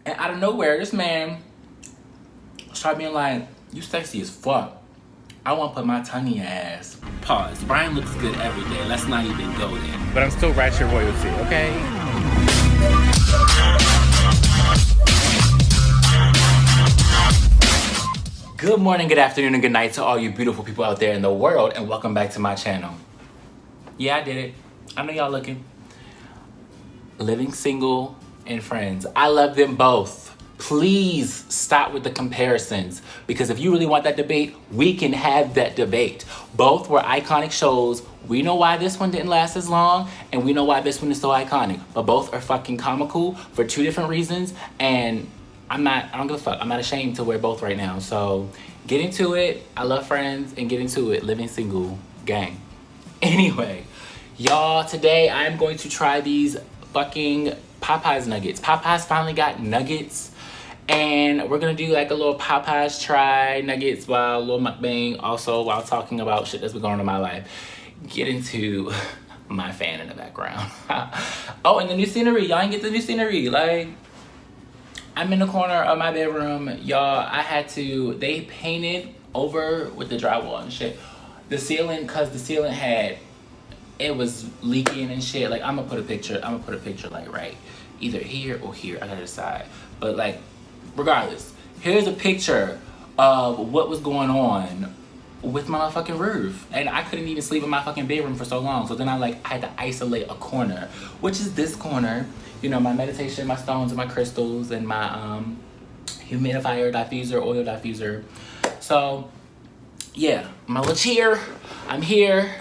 And out of nowhere, this man started being like, you sexy as fuck. I want to put my tongue in your ass. Pause. Brian looks good every day. Let's not even go there. But I'm still ratchet royalty, okay? Good morning, good afternoon, and good night to all you beautiful people out there in the world, and welcome back to my channel. Yeah, I did it. I know y'all looking. Living single and friends. I love them both. Please stop with the comparisons, because if you really want that debate, we can have that debate. Both were iconic shows. We know why this one didn't last as long, and we know why this one is so iconic. But both are fucking comical for two different reasons, and I don't give a fuck. I'm not ashamed to wear both right now. So get into it. I love Friends, and get into it. Living single gang. Anyway, y'all, today I'm going to try these fucking Popeyes nuggets. Popeyes finally got nuggets. And we're gonna do like a little Popeyes try nuggets while a little mukbang, also while talking about shit that's been going on in my life. Get into my fan in the background. Oh, and the new scenery. Y'all ain't get the new scenery. Like, I'm in the corner of my bedroom. Y'all, they painted over with the drywall and shit. The ceiling, cause the ceiling it was leaking and shit. Like, I'm gonna put a picture like right either here or here. I gotta decide. But like, regardless, here's a picture of what was going on with my fucking roof. And I couldn't even sleep in my fucking bedroom for so long. So then I had to isolate a corner, which is this corner. You know, my meditation, my stones and my crystals and my humidifier, diffuser, oil diffuser. So yeah, my little chair, I'm here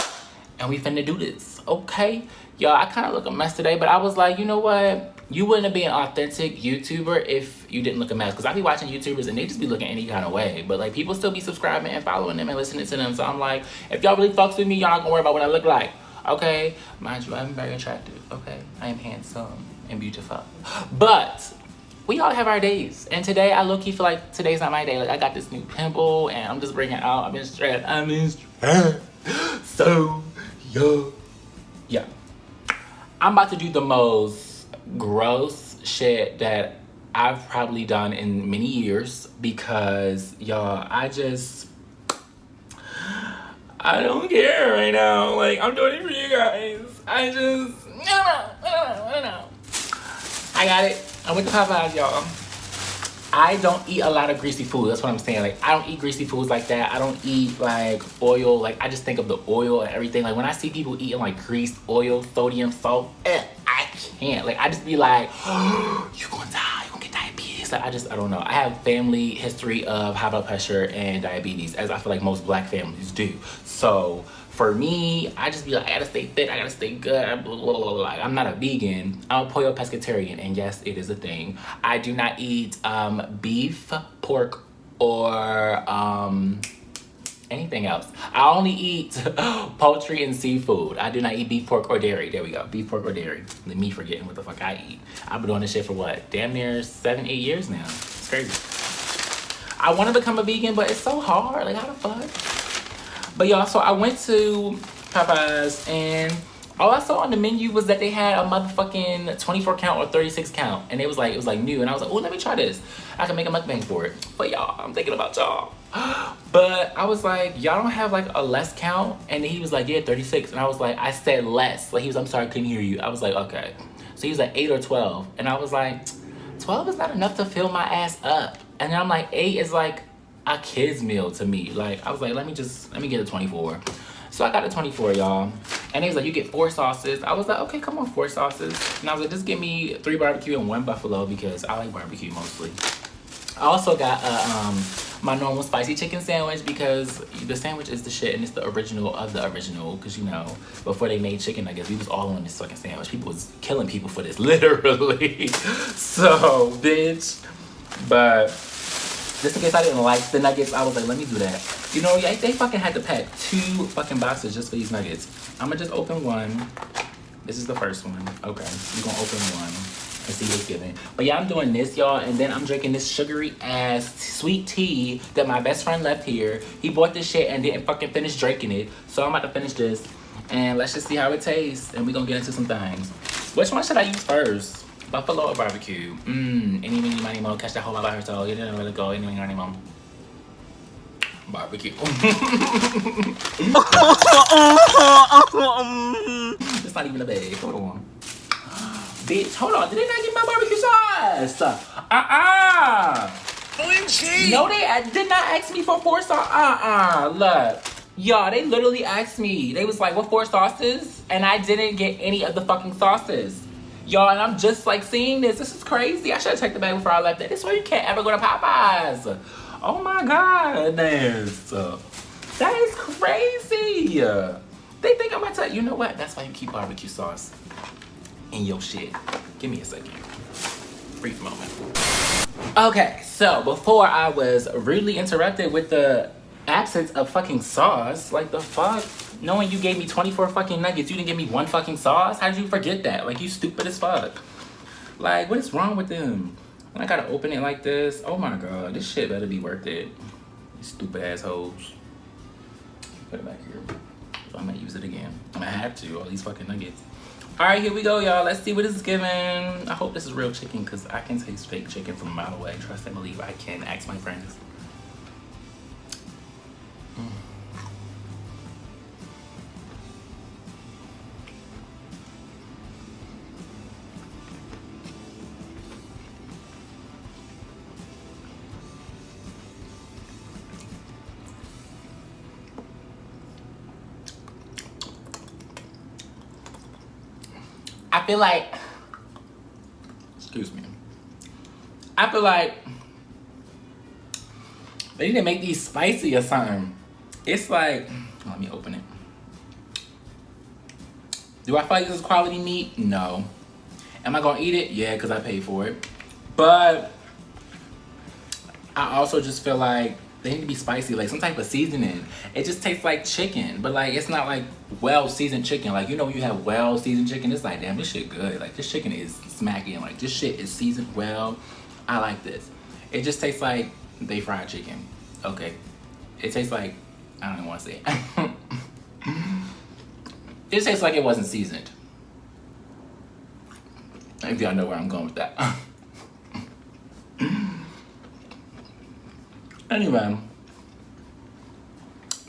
and we finna do this, okay? Y'all, I kind of look a mess today, but I was like, you know what? You wouldn't be an authentic YouTuber if you didn't look a mess. Because I be watching YouTubers and they just be looking any kind of way. But like, people still be subscribing and following them and listening to them. So I'm like, if y'all really fucks with me, y'all not gonna worry about what I look like, okay? Mind you, I'm very attractive, okay? I am handsome and beautiful. But we all have our days. And today, I low-key feel like today's not my day. Like, I got this new pimple and I'm just bringing it out. I'm in stress. So, yo. Yeah. I'm about to do the most gross shit that I've probably done in many years, because y'all, I don't care right now. Like, I'm doing it for you guys. I don't know. I got it. I went to Popeyes, y'all. I don't eat a lot of greasy food. That's what I'm saying. Like, I don't eat greasy foods like that. I don't eat like oil. Like, I just think of the oil and everything. Like, when I see people eating like grease, oil, sodium, salt, I can't. Like, I just be like, oh, you gonna die. You gonna get diabetes. Like, I don't know. I have family history of high blood pressure and diabetes, as I feel like most black families do. So for me, I just be like, I gotta stay fit, I gotta stay good, blah, blah, blah, blah. I'm not a vegan, I'm a pollo pescatarian, and yes, it is a thing. I do not eat beef, pork, or anything else. I only eat poultry and seafood. I do not eat beef, pork, or dairy. There we go, beef, pork, or dairy. Me forgetting what the fuck I eat. I've been doing this shit for what? Damn near 7-8 years now. It's crazy. I wanna become a vegan, but it's so hard. Like, how the fuck? But y'all, so I went to Popeyes and all I saw on the menu was that they had a motherfucking 24 count or 36 count. And it was like new. And I was like, oh, let me try this. I can make a mukbang for it. But y'all, I'm thinking about y'all. But I was like, y'all don't have like a less count? And he was like, yeah, 36. And I was like, I said less. Like, he was, I'm sorry, I couldn't hear you. I was like, okay. So he was like 8 or 12. And I was like, 12 is not enough to fill my ass up. And then I'm like, 8 is like a kid's meal to me. Like, I was like, let me get a 24. So I got a 24, y'all. And he was like, you get 4 sauces. I was like, okay, come on, 4 sauces. And I was like, just give me 3 barbecue and 1 buffalo, because I like barbecue mostly. I also got my normal spicy chicken sandwich, because the sandwich is the shit, and it's the original of the original. Because, you know, before they made chicken nuggets, we was all on this fucking sandwich. People was killing people for this, literally. So, bitch. But just in case I didn't like the nuggets, I was like, let me do that. You know, yeah, they fucking had to pack 2 fucking boxes just for these nuggets. I'm gonna just open one. This is the first one. Okay, we're gonna open one and see what's given. But yeah, I'm doing this, y'all, and then I'm drinking this sugary ass sweet tea that my best friend left here. He bought this shit and didn't fucking finish drinking it. So I'm about to finish this, and let's just see how it tastes, and we're gonna get into some things. Which one should I use first? Buffalo or barbecue? Any, meeny, miny, anymore. Catch that whole by herself. You didn't really go anywhere anymore. Barbecue. It's not even a bag. Hold on. Bitch, hold on. Did they not get my barbecue sauce? OMG. No, they did not ask me for 4 sauce. Look. Y'all, they literally asked me. They was like, what 4 sauces? And I didn't get any of the fucking sauces. Y'all, and I'm just like seeing this. This is crazy. I should have checked the bag before I left. This is why you can't ever go to Popeyes. Oh my goodness. That is crazy. They think I'm about to, you know what? That's why you keep barbecue sauce in your shit. Give me a second. Brief moment. Okay, so before I was rudely interrupted with the absence of fucking sauce, like the fuck? Knowing you gave me 24 fucking nuggets, you didn't give me 1 fucking sauce? How did you forget that? Like, you stupid as fuck. Like, what is wrong with them? I gotta open it like this. Oh my god, this shit better be worth it. You stupid assholes. Put it back here. So I'm gonna use it again. I'm gonna have to, all these fucking nuggets. Alright, here we go, y'all. Let's see what it's giving. I hope this is real chicken, because I can taste fake chicken from a mile away. Trust and believe I can. Ask my friends. I feel like, excuse me, I feel like they need to make these spicy or something. It's like, let me open it. Do I feel like this is quality meat? No. Am I gonna eat it? Yeah, because I paid for it. But I also just feel like they need to be spicy, like some type of seasoning. It just tastes like chicken, but like it's not like well-seasoned chicken. Like, you know, when you have well-seasoned chicken, it's like, damn, this shit good. Like, this chicken is smacking. Like, this shit is seasoned well. I like this. It just tastes like they fried chicken. Okay. It tastes like, I don't even want to say it. It tastes like it wasn't seasoned. If y'all know where I'm going with that. Anyway,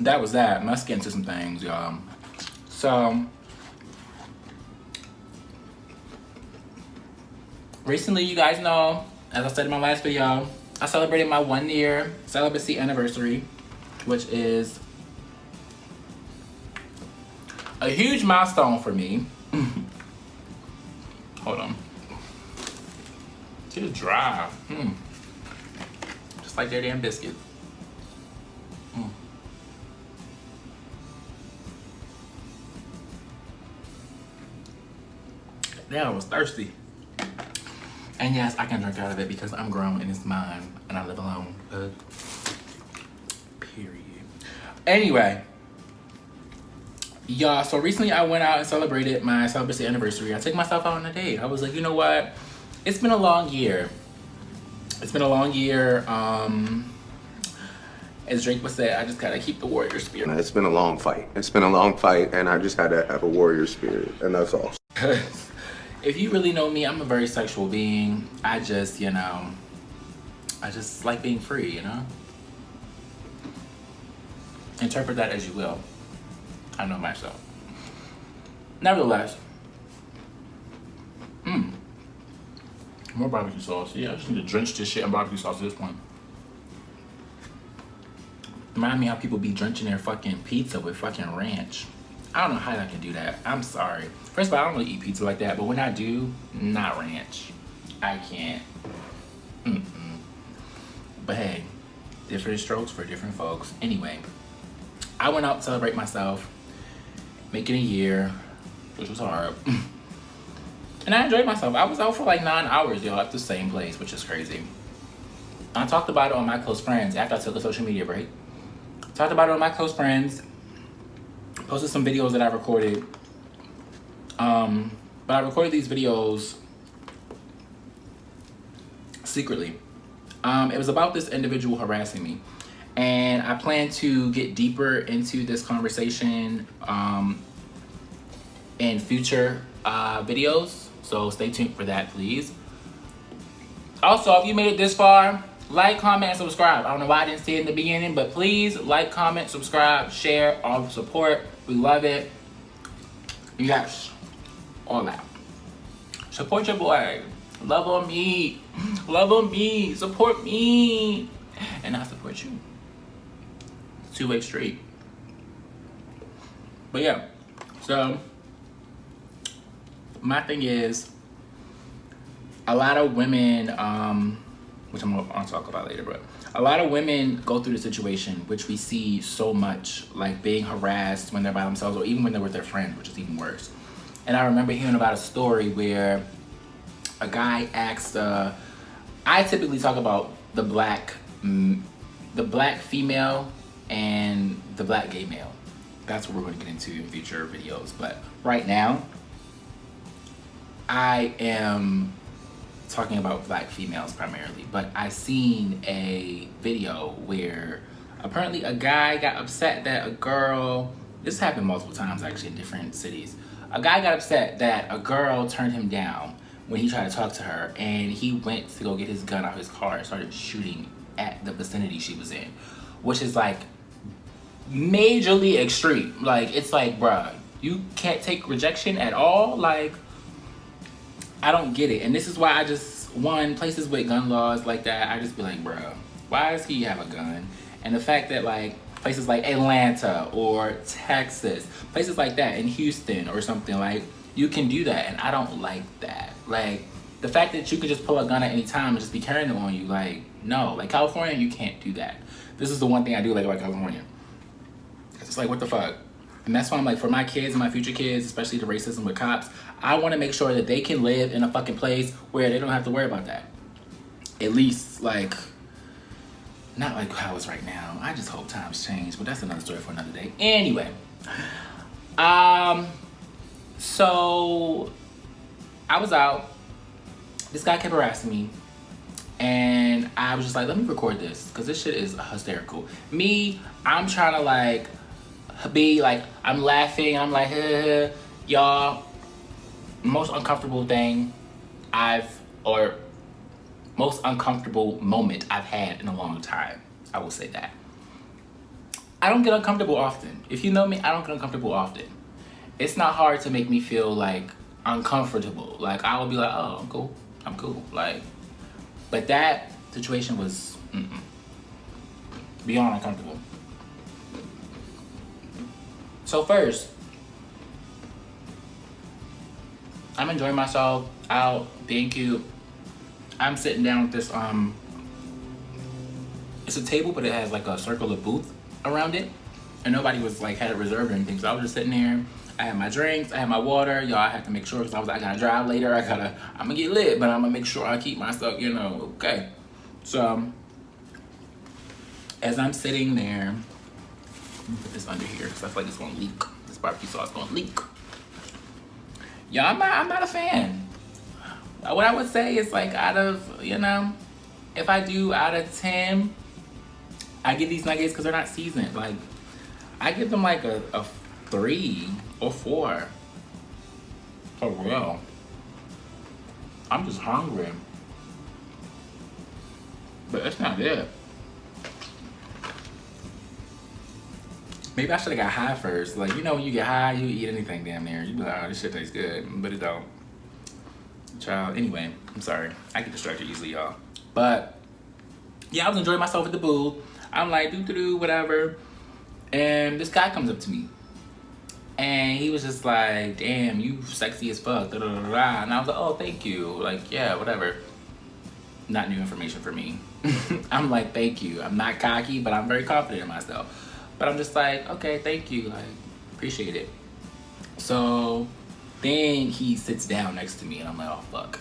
that was that. Let's get into some things, y'all. So, recently, you guys know, as I said in my last video, I celebrated my 1-year celibacy anniversary, which is a huge milestone for me. Hold on. It's dry. Just like their damn biscuit. Damn, I was thirsty. And yes, I can drink out of it because I'm grown and it's mine and I live alone. Period. Anyway, y'all, so recently I went out and celebrated my celibacy anniversary. I took myself out on a date. I was like, you know what? It's been a long year. It's been a long year. As Drake would say, I just gotta keep the warrior spirit. It's been a long fight. It's been a long fight, and I just had to have a warrior spirit, and that's all. If you really know me, I'm a very sexual being. I just, you know, I just like being free, you know? Interpret that as you will. I know myself. Nevertheless, more barbecue sauce. Yeah, I just need to drench this shit in barbecue sauce at this point. Remind me how people be drenching their fucking pizza with fucking ranch. I don't know how I can do that. I'm sorry. First of all, I don't really eat pizza like that, but when I do, not ranch. I can't. But hey, different strokes for different folks. Anyway, I went out to celebrate myself, making a year, which was hard. And I enjoyed myself. I was out for like 9 hours, y'all, at the same place, which is crazy. I talked about it on my close friends after I took a social media break. Talked about it on my close friends. Posted some videos that I recorded. But I recorded these videos secretly. It was about this individual harassing me. And I plan to get deeper into this conversation in future videos. So stay tuned for that, please. Also, if you made it this far, like, comment, and subscribe. I don't know why I didn't say it in the beginning, but please like, comment, subscribe, share, all the support. We love it. Yes, all that. Support your boy. Love on me. Love on me. Support me. And I support you. Two-way street. But yeah, so my thing is, a lot of women, which I'm gonna talk about later, but a lot of women go through the situation, which we see so much, like being harassed when they're by themselves or even when they're with their friends, which is even worse. And I remember hearing about a story where a guy asked, I typically talk about the black female and the black gay male. That's what we're going to get into in future videos. But right now, I am talking about black females primarily. But I seen a video where apparently a guy got upset that a girl, this happened multiple times actually in different cities. A guy got upset that a girl turned him down when he tried to talk to her, and he went to go get his gun out of his car and started shooting at the vicinity she was in, which is like majorly extreme. Like, it's like, bruh, you can't take rejection at all. Like, I don't get it. And this is why I just, one, places with gun laws like that, I just be like, bruh, why does he have a gun? And the fact that like places like Atlanta or Texas, places like that in Houston or something, like, you can do that, and I don't like that. Like, the fact that you can just pull a gun at any time and just be carrying them on you, like, no. Like, California, you can't do that. This is the one thing I do like about California. It's like, what the fuck? And that's why I'm like, for my kids and my future kids, especially the racism with cops, I want to make sure that they can live in a fucking place where they don't have to worry about that. At least, like, not like how it's right now. I just hope times change, but that's another story for another day. Anyway, so I was out. This guy kept harassing me, and I was just like, let me record this, because this shit is hysterical. Me, I'm trying to like be like, I'm laughing, I'm like, y'all, most uncomfortable thing most uncomfortable moment I've had in a long time. I will say that. I don't get uncomfortable often. If you know me, I don't get uncomfortable often. It's not hard to make me feel like uncomfortable. Like, I will be like, oh, I'm cool. Like, but that situation was beyond uncomfortable. So first, I'm enjoying myself out, being cute. I'm sitting down with this, it's a table, but it has like a circle of booth around it. And nobody was like, had it reserved or anything. So I was just sitting there. I had my drinks, I had my water. Y'all, I had to make sure, because I gotta drive later. I'm gonna get lit, but I'm gonna make sure I keep myself, you know, okay. So, as I'm sitting there, let me put this under here, because I feel like it's gonna leak. This barbecue sauce is gonna leak. Y'all, I'm not a fan. What I would say is like, out of, you know, if I do out of 10, I give these nuggets because they're not seasoned. Like, I give them like a 3 or 4. For real. I'm just hungry. But it's not it. Maybe I should have got high first. Like, you know, when you get high, you eat anything damn near. You be like, oh, this shit tastes good. But it don't. Child. Anyway, I'm sorry. I get distracted easily, y'all. But, yeah, I was enjoying myself at the booth. I'm like, do, whatever. And this guy comes up to me. And he was just like, damn, you sexy as fuck. Da, da, da, da. And I was like, oh, thank you. Like, yeah, whatever. Not new information for me. I'm like, thank you. I'm not cocky, but I'm very confident in myself. But I'm just like, okay, thank you. Like, appreciate it. So then he sits down next to me, and I'm like, oh, fuck.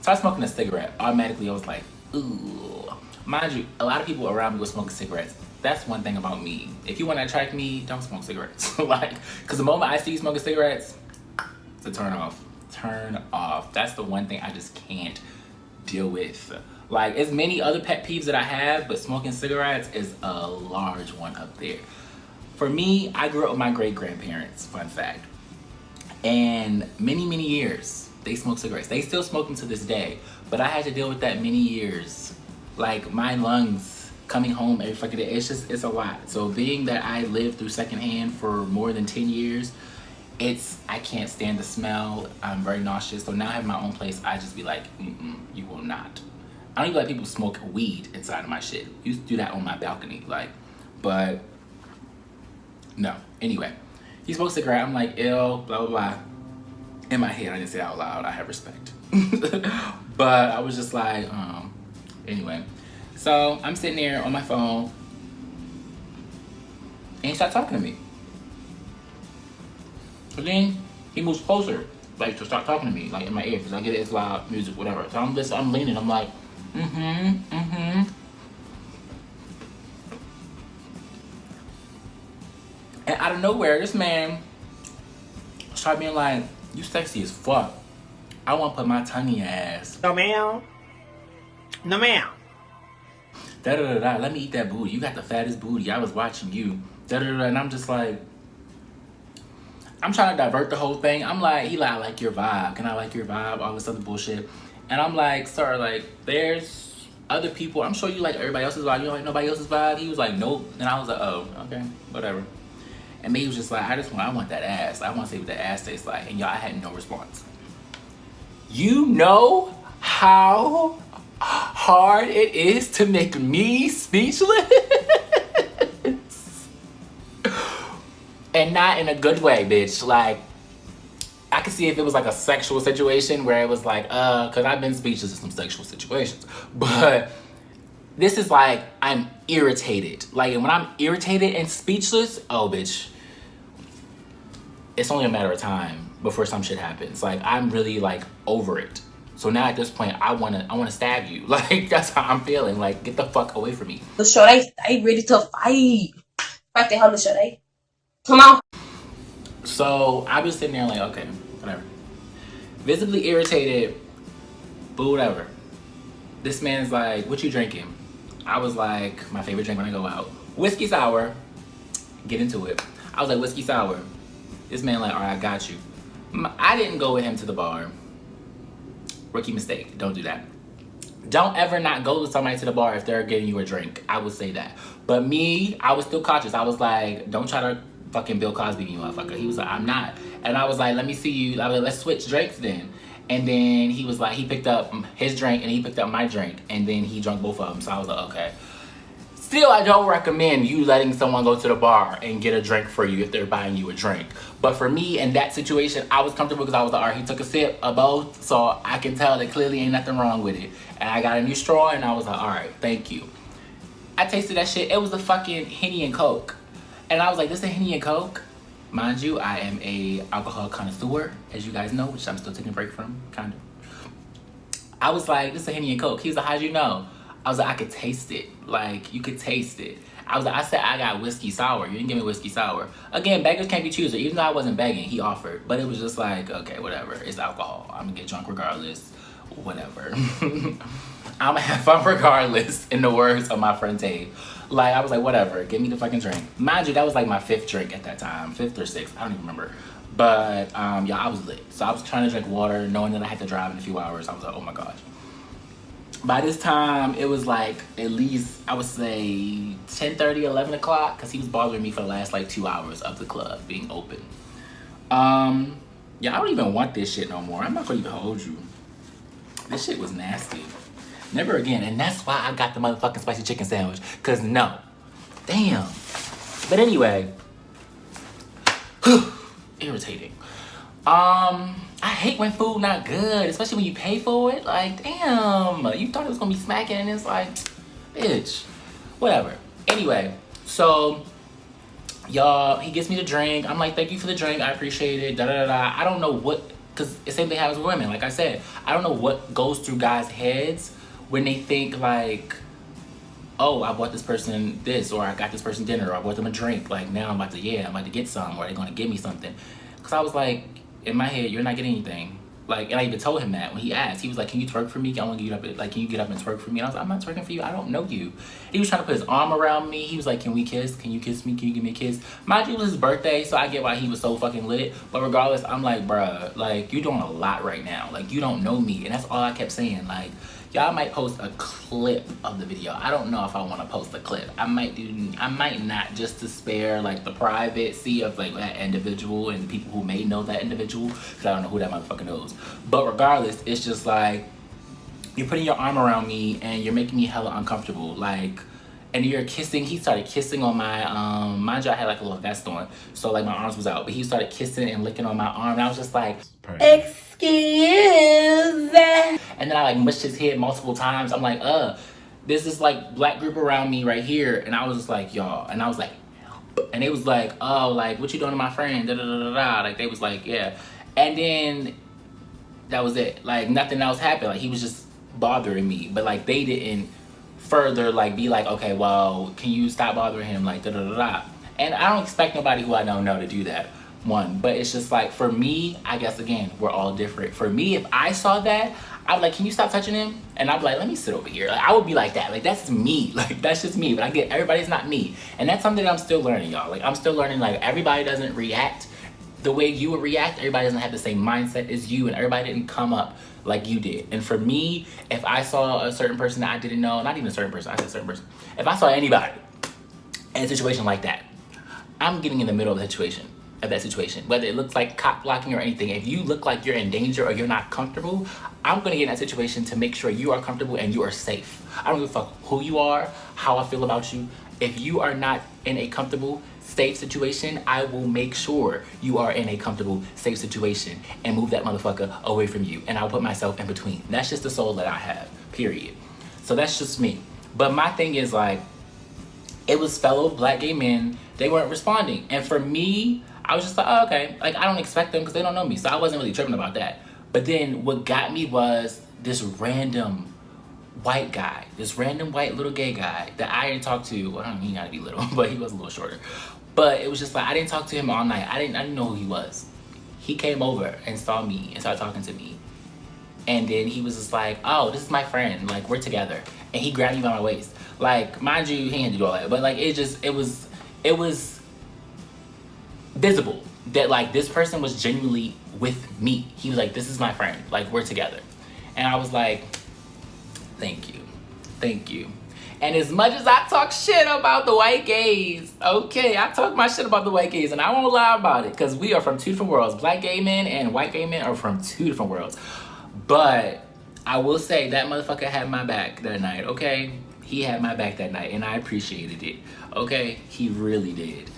So I was smoking a cigarette. Automatically, I was like, ooh. Mind you, a lot of people around me were smoking cigarettes. That's one thing about me. If you want to attract me, don't smoke cigarettes. Like, because the moment I see you smoking cigarettes, it's a turn off. Turn off. That's the one thing I just can't deal with. Like, as many other pet peeves that I have, but smoking cigarettes is a large one up there. For me, I grew up with my great-grandparents, fun fact. And many years, they smoked cigarettes. They still smoke them to this day. But I had to deal with that many years. Like, my lungs coming home every fucking day, it's a lot. So being that I lived through secondhand for more than 10 years, I can't stand the smell. I'm very nauseous. So now I have my own place. I just be like, you will not. I don't even let people smoke weed inside of my shit. Used to do that on my balcony, like, but no. Anyway, he smoked a cigarette. I'm like, ill, blah, blah, blah. In my head, I didn't say it out loud. I have respect. But I was just like, anyway. So I'm sitting there on my phone, and he started talking to me. But then he moves closer, like, to start talking to me, like, in my ear, because I get it, it's loud music, whatever. So I'm leaning, I'm like, and out of nowhere, this man started being like, you sexy as fuck. I want to put my tongue in your ass. No, ma'am. No, ma'am. Da-da-da-da, let me eat that booty. You got the fattest booty. I was watching you. Da-da-da-da, and I'm just like, I'm trying to divert the whole thing. I'm like, he like, I like your vibe. Can I like your vibe? All this other bullshit. And I'm like, sir, like, there's other people. I'm sure you like everybody else's vibe. You don't like nobody else's vibe? He was like, nope. And I was like, oh, okay, whatever. And me was just like, I want that ass. I want to see what that ass tastes like. And y'all, I had no response. You know how hard it is to make me speechless? And not in a good way, bitch. Like, I could see if it was like a sexual situation where it was like, cause I've been speechless in some sexual situations. But this is like, I'm irritated. Like, when I'm irritated and speechless, oh, bitch. It's only a matter of time before some shit happens. Like, I'm really like over it. So now at this point, I wanna stab you. Like, that's how I'm feeling. Like, get the fuck away from me. The shorty, they ready to fight. Fight the hell, the shorty. Come on. So I was sitting there like, okay, whatever. Visibly irritated, but whatever. This man's like, what you drinking? I was like, my favorite drink when I go out. Whiskey sour. Get into it. I was like, whiskey sour. This man like, all right, I got you. I didn't go with him to the bar. Rookie mistake. Don't do that. Don't ever not go with somebody to the bar if they're getting you a drink. I would say that. But me, I was still cautious. I was like, don't try to fucking Bill Cosby me, motherfucker. He was like, I'm not. And I was like, let me see you. I was like, let's switch drinks then. And then he was like, he picked up his drink and he picked up my drink. And then he drank both of them. So I was like, okay. Still, I don't recommend you letting someone go to the bar and get a drink for you if they're buying you a drink. But for me, in that situation, I was comfortable because I was like, all right, he took a sip of both. So I can tell that clearly ain't nothing wrong with it. And I got a new straw and I was like, all right, thank you. I tasted that shit. It was a fucking Henny and Coke. And I was like, this is a Henny and Coke? Mind you, I am a alcohol connoisseur, as you guys know, which I'm still taking a break from, kind of. I was like, this is a Henny and Coke. He was like, how'd you know? I was like, I could taste it. Like, you could taste it. I was like, I said I got whiskey sour. You didn't give me whiskey sour. Again, beggars can't be choosers. Even though I wasn't begging, he offered. But it was just like, okay, whatever. It's alcohol. I'm gonna get drunk regardless. Whatever. I'm gonna have fun regardless, in the words of my friend Dave. Like, I was like, whatever. Give me the fucking drink. Mind you, that was like my 5th drink at that time. 5th or 6th. I don't even remember. But, yeah, I was lit. So I was trying to drink water, knowing that I had to drive in a few hours. I was like, oh my gosh. By this time, it was like at least, I would say 10:30, 11 o'clock, because he was bothering me for the last like 2 hours of the club being open. Yeah, I don't even want this shit no more. I'm not gonna even hold you. This shit was nasty. Never again. And that's why I got the motherfucking spicy chicken sandwich. Because no. Damn. But anyway. Irritating. I hate when food not good, especially when you pay for it. Like, damn, you thought it was gonna be smacking and it's like, bitch, whatever. Anyway, so y'all, he gets me the drink. I'm like, thank you for the drink, I appreciate it, da da da. I don't know what, because the same thing happens with women. Like I said, I don't know what goes through guys' heads when they think like, oh, I bought this person this, or I got this person dinner, or I bought them a drink. Like, now I'm about to get some, or they're gonna give me something. Because I was like, in my head, you're not getting anything. Like, and I even told him that when he asked. He was like, can you twerk for me? I want to get up, like, can you get up and twerk for me? And I was like, I'm not twerking for you. I don't know you. He was trying to put his arm around me. He was like, can we kiss? Can you kiss me? Can you give me a kiss? Mind you, it was his birthday, so I get why he was so fucking lit. But regardless, I'm like, bruh, like, you're doing a lot right now. Like, you don't know me. And that's all I kept saying. Like, y'all might post a clip of the video. I don't know if I want to post a clip. I might not, just to spare like the privacy of like that individual and the people who may know that individual, because I don't know who that motherfucker knows. But regardless, it's just like, you're putting your arm around me and you're making me hella uncomfortable. Like, and you're kissing. He started kissing on my mind you, I had like a little vest on, so like my arms was out, but he started kissing and licking on my arm, and I was just like, excuse me. And then I like mushed his head multiple times. I'm like, there's this like black group around me right here, and I was just like, y'all, and I was like, and it was like, oh, like, what you doing to my friend, da da da da da. Like, they was like, yeah. And then that was it. Like, nothing else happened. Like, he was just bothering me, but like they didn't further like be like, okay, well, can you stop bothering him, like da da da da. And I don't expect nobody who I don't know to do that, one, but it's just like, for me, I guess again, we're all different. For me, if I saw that, I'd be like, can you stop touching him? And I'd be like, let me sit over here. Like, I would be like that. Like, that's me. Like, that's just me. But I get, everybody's not me. And that's something that I'm still learning, y'all. Like, I'm still learning, like, everybody doesn't react the way you would react. Everybody doesn't have the same mindset as you, and everybody didn't come up like you did. And for me, if I saw a certain person that I didn't know, not even a certain person, I said a certain person. If I saw anybody in a situation like that, I'm getting in the middle of the situation. Of that situation, whether it looks like cock blocking or anything. If you look like you're in danger or you're not comfortable, I'm gonna get in that situation to make sure you are comfortable and you are safe. I don't give a fuck who you are, how I feel about you. If you are not in a comfortable, safe situation, I will make sure you are in a comfortable, safe situation and move that motherfucker away from you. And I'll put myself in between. That's just the soul that I have, period. So that's just me. But my thing is, like, it was fellow black gay men. They weren't responding. And for me, I was just like, oh, okay. Like, I don't expect them because they don't know me. So I wasn't really tripping about that. But then what got me was this random white guy, this random white little gay guy that I didn't talk to. Well, I don't mean he gotta be little, but he was a little shorter. But it was just like, I didn't talk to him all night. I didn't know who he was. He came over and saw me and started talking to me. And then he was just like, oh, this is my friend. Like, we're together. And he grabbed me by my waist. Like, mind you, he didn't do all that. But like, it was visible that like this person was genuinely with me. He was like, this is my friend, like, we're together. And I was like, thank you. And as much as I talk shit about the white gays, okay, I talk my shit about the white gays, and I won't lie about it, because we are from two different worlds. Black gay men and white gay men are from two different worlds. But I will say that motherfucker had my back that night, okay? He had my back that night, and I appreciated it, okay? He really did.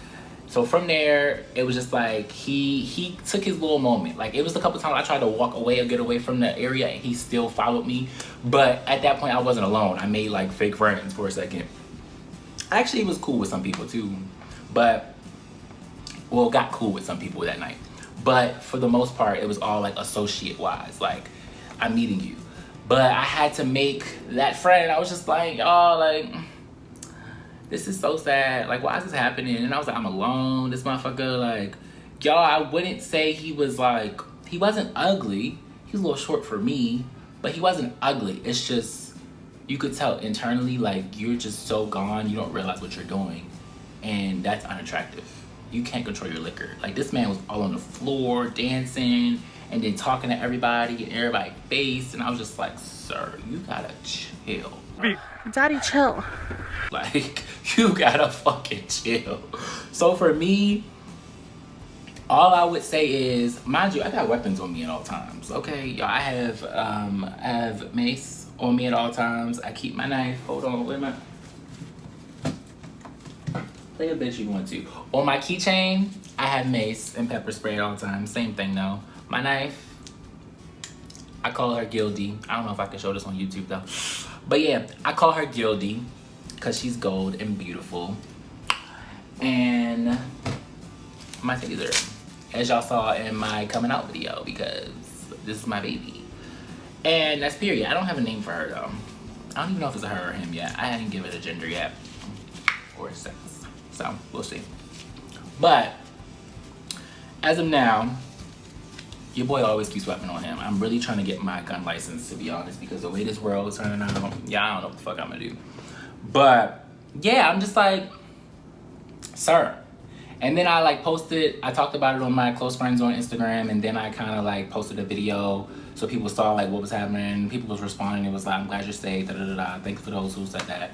So from there, it was just like, he took his little moment. Like, it was a couple times I tried to walk away or get away from the area, and he still followed me. But at that point, I wasn't alone. I made like fake friends for a second. Actually, it was cool with some people too. But, well, got cool with some people that night. But for the most part, it was all like associate-wise. Like, I'm meeting you. But I had to make that friend. I was just like, oh, like, this is so sad. Like, why is this happening? And I was like, I'm alone. This motherfucker, like, y'all, I wouldn't say he was like, he wasn't ugly. He was a little short for me, but he wasn't ugly. It's just, you could tell internally, like, you're just so gone, you don't realize what you're doing. And that's unattractive. You can't control your liquor. Like, this man was all on the floor, dancing, and then talking to everybody in everybody's face. And I was just like, sir, you gotta chill. Daddy, chill. Like, you gotta fucking chill. So for me, all I would say is, mind you, I got weapons on me at all times. Okay, y'all, I have mace on me at all times. I keep my knife. Hold on, wait a minute. Play a bitch you want to. On my keychain, I have mace and pepper spray at all times. Same thing though. My knife, I call her Gildy. I don't know if I can show this on YouTube though. But yeah, I call her Gildy because she's gold and beautiful. And my taser, as y'all saw in my coming out video, because this is my baby. And that's period. I don't have a name for her though. I don't even know if it's a her or him yet. I didn't give it a gender yet, or a sex. So we'll see. But as of now, your boy always keeps weapon on him. I'm really trying to get my gun license, to be honest, because the way this world is turning out, yeah, I don't know what the fuck I'm gonna do. But yeah, I'm just like, sir. And then I like posted, I talked about it on my close friends on Instagram, and then I kind of like posted a video so people saw like what was happening. People was responding. It was like, I'm glad you're safe, da da da da. Thank you for those who said that.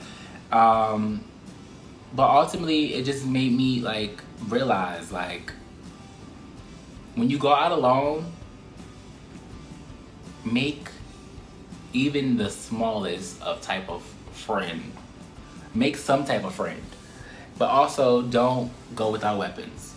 But ultimately, it just made me like realize, like, when you go out alone, make even the smallest of type of friend. Make some type of friend. But also, don't go without weapons.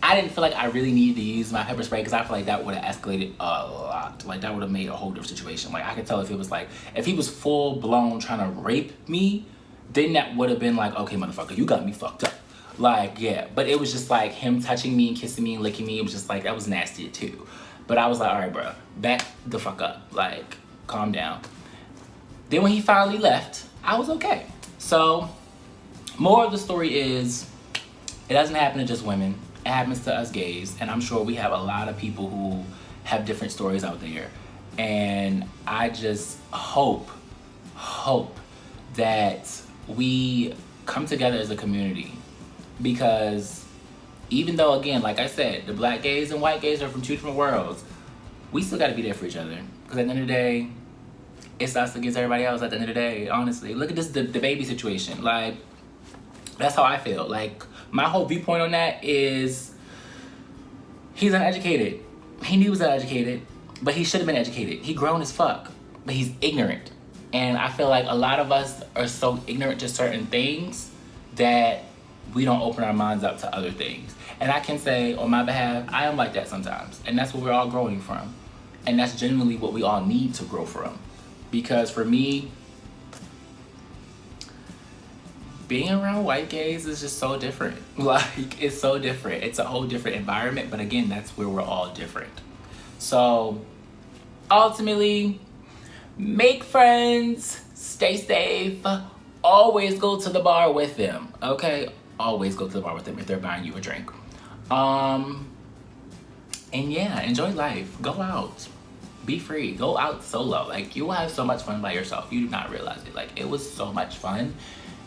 I didn't feel like I really needed to use my pepper spray because I feel like that would have escalated a lot. Like, that would have made a whole different situation. Like, I could tell if it was like, if he was full blown trying to rape me, then that would have been like, okay, motherfucker, you got me fucked up. Like, yeah. But it was just like him touching me and kissing me and licking me. It was just like, that was nasty too. But I was like, all right, bro, back the fuck up. Like, calm down. Then when he finally left, I was okay. So, more of the story is, it doesn't happen to just women. It happens to us gays. And I'm sure we have a lot of people who have different stories out there. And I just hope that we come together as a community. Because even though, again, like I said, the black gays and white gays are from two different worlds, we still gotta be there for each other. Because at the end of the day, it's us against everybody else at the end of the day, honestly. Look at this, the baby situation. Like, that's how I feel. Like, my whole viewpoint on that is, he's uneducated. He knew he was uneducated, but he should have been educated. He grown as fuck, but he's ignorant. And I feel like a lot of us are so ignorant to certain things that we don't open our minds up to other things. And I can say, on my behalf, I am like that sometimes. And that's what we're all growing from. And that's genuinely what we all need to grow from. Because for me, being around white gays is just so different. Like, it's so different. It's a whole different environment. But again, that's where we're all different. So, ultimately, make friends, stay safe, always go to the bar with them, okay? Always go to the bar with them if they're buying you a drink. And yeah, enjoy life. Go out. Be free. Go out solo. Like, you will have so much fun by yourself. You do not realize it. Like, it was so much fun.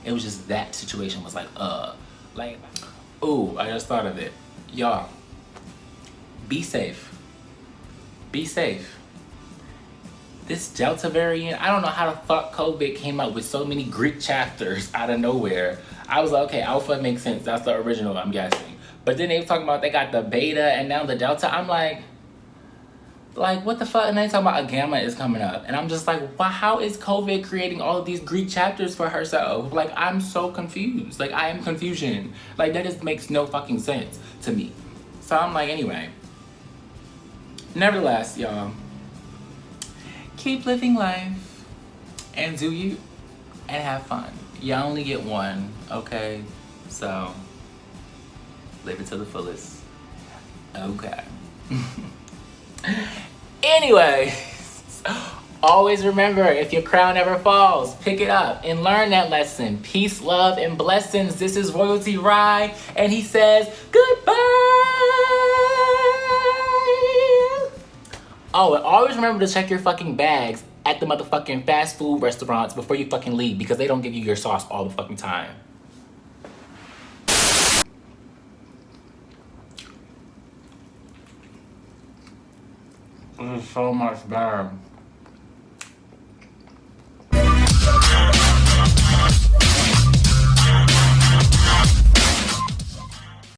It was just that situation was like, ooh, I just thought of it. Y'all, be safe. Be safe. This Delta variant, I don't know how the fuck COVID came out with so many Greek chapters out of nowhere. I was like, okay, Alpha makes sense. That's the original, I'm guessing. But then they were talking about they got the Beta and now the Delta. I'm like, what the fuck? And they talking about a Gamma is coming up. And I'm just like, wow, how is COVID creating all of these Greek chapters for herself? Like, I'm so confused. Like, I am confusion. Like, that just makes no fucking sense to me. So I'm like, anyway. Nevertheless, y'all, keep living life and do you and have fun. You only get one, okay? So, live it to the fullest. Okay. Anyways, always remember, if your crown ever falls, pick it up and learn that lesson. Peace, love, and blessings. This is Royalty Rye, and he says goodbye. Oh, and always remember to check your fucking bags at the motherfucking fast food restaurants before you fucking leave, because they don't give you your sauce all the fucking time. This is so much better.